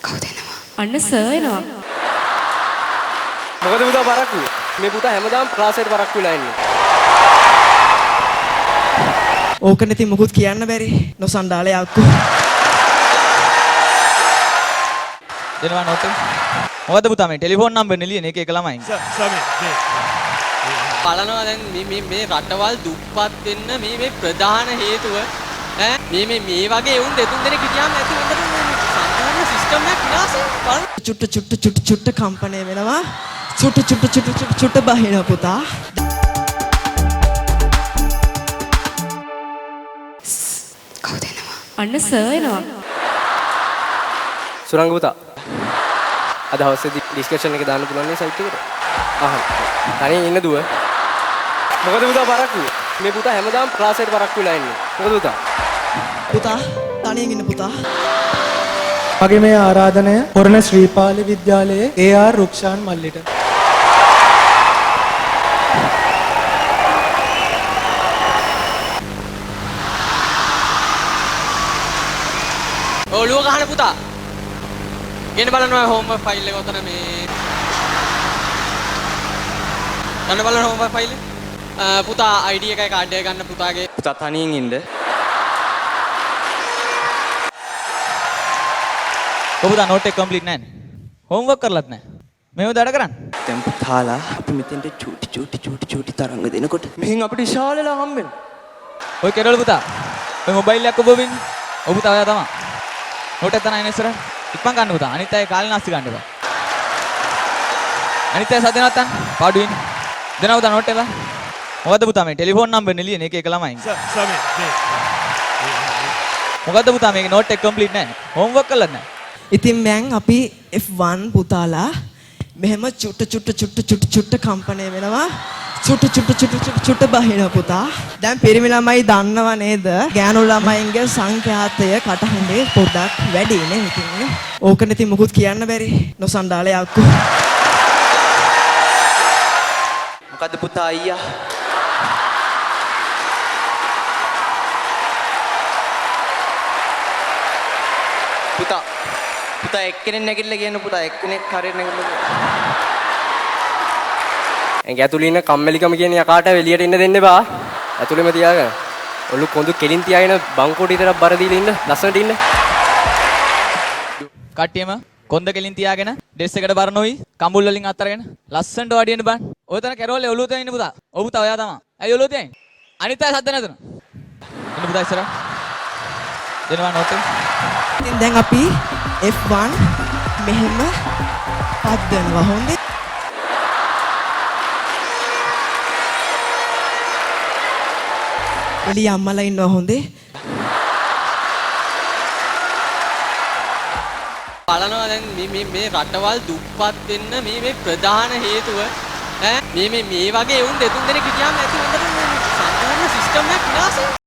කවුද එනවා? අන්න සර් එනවා. මොකද පුතා පරක්කු? මේ පුතා හැමදාම ක්ලාස් එකට පරක්කු වෙලා ඉන්නේ. ඕක නැති මොකුත් කියන්න බැරි. නොසන්ඩාලේ අක්කු. දෙනවා නෝට් එක. මොකද පුතා මේ ටෙලිෆෝන් නම්බර් නෙලියන එක ළමයි. බලනවා දැන් මේ රටවල් දුප්පත් වෙන්න මේ ප්‍රධාන හේතුව ඈ මේ වගේ උන් දෙතුන් දෙනෙක් හිටියාම ඇති හොඳට සම්පූර්ණ සිස්ටම් එක විනාශ වෙනවා. චුට්ට කම්පණය වෙනවා. චුට්ට බහිනවා පුතා. කවුද එනවා? අන්න සර් එනවා. සුරංග පුතා. අද හවසේදී ඩිස්කෂන් එක දාන්න පුළුවන් නේ සයිට් එකට. අහන්න. තනියෙන් ඉන්න දුව. මොකද පුතා පරක්කු? මේ පුතා හැමදාම ක්ලාස් එකට පරක්කු වෙලා ඉන්නේ. මොකද පුතා? පුතා තනියෙන් ඉන්න පුතා. මගේ මේ ආරාධනය හොරණ ශ්‍රීපාලි විද්‍යාලයේ AR රුක්ෂාන් මල්ලිට. ඔළුව ගහන පුතා. ගෙන බලනවා හෝම්වර්ක් ෆයිල් එක උතන මේ. ගන්න බලන්න හෝම්වර්ක් ෆයිල් එක. පුතා ID එකයි කාඩ් එක ගන්න පුතාගේ. පුතා තනියෙන් ඉන්න. පුතා නෝට් එක කම්ප්ලීට් නැහැ. හෝම්වර්ක් කරලත් නැහැ. මේව දඩ කරන්න. දැන් පුතාලා අපි මෙතෙන්ට චූටි තරංග දෙනකොට මෙහෙන් අපිට විශාලලා හම්බෙන. ඔය කෙරවල පුතා. ඔය මොබයිල් එකක් ඔබ වෙන්නේ. ඔබ පුතා ඔයා තමයි. නෝට් එක තනයි ඉස්සරහ. ඉක්මන් ගන්න පුතා. අනිත් අය කාලේ නාස්ති ගන්න එපා. අනිත් අය සදෙනවත් ගන්න. පාඩු වෙන්නේ. දෙනවා පුතා නෝට් එක. මොකද්ද පුතා මේ ටෙලිෆෝන් නම්බර් නෙලියන එක ළමයි. මොකද්ද පුතා මේකේ නෝට් එක කම්ප්ලීට් නැහැ. හෝම්වර්ක් කරලත් නැහැ. ඉතින් මෑන් අපි F1 පුතාලා මෙහෙම චුට්ට කම්පණය වෙනවා. චුට්ට බහිනවා පුතා. දැන් පිරිමි ළමයි දන්නව නේද? ගෑනු ළමයින්ගේ සංඛ්‍යාතය කටහඬේ පොඩ්ඩක් වැඩි නේ ඉතින්. ඕක නැති මොකුත් කියන්න බැරි. නොසන්ඩාලේ අක්කු. මොකද්ද පුතා අයියා? පුතා එක්කෙනෙක් නැගිටලා කියන පුතා එක්කෙනෙක් හරියට නැගිටලා. ඇඟ ඇතුළේ ඉන්න කම්මැලිකම කියන යකාට එළියට එන්න දෙන්න එපා. ඇතුළේම තියාගෙන. ඔලු කොඳු කෙලින් තියාගෙන බංකොඩි විතරක් බර දීලා ඉන්න. ලස්සනට ඉන්න. කට්ටියම කොන්ද කෙලින් තියාගෙන ඩෙස් එකට බර නොවි කම්බුල් වලින් අතරගෙන ලස්සනට වඩින්න බං. ඔය තන කැරෝලේ ඔළුව තියන් ඉන්න පුතා. ඔව් පුතා ඔයා තමයි. ඇයි ඔළුව තියන්නේ? අනිත් අය සද්ද නැතන. ඉන්න පුතා ඉස්සරහ. දෙනවා නෝට් එක. ඉතින් දැන් අපි F1 මෙහෙම පද්දනවා හොඳේ. එළිය අම්මලා ඉන්නවා හොඳේ. බලනවා දැන් මේ රටවල් දුප්පත් වෙන්න මේ ප්‍රධාන හේතුව ඈ මේ වගේ උන් දෙතුන් දෙනෙක් හිටියාම ඇති හොඳට සම්පූර්ණ සිස්ටම් එක විනාශ වෙනවා.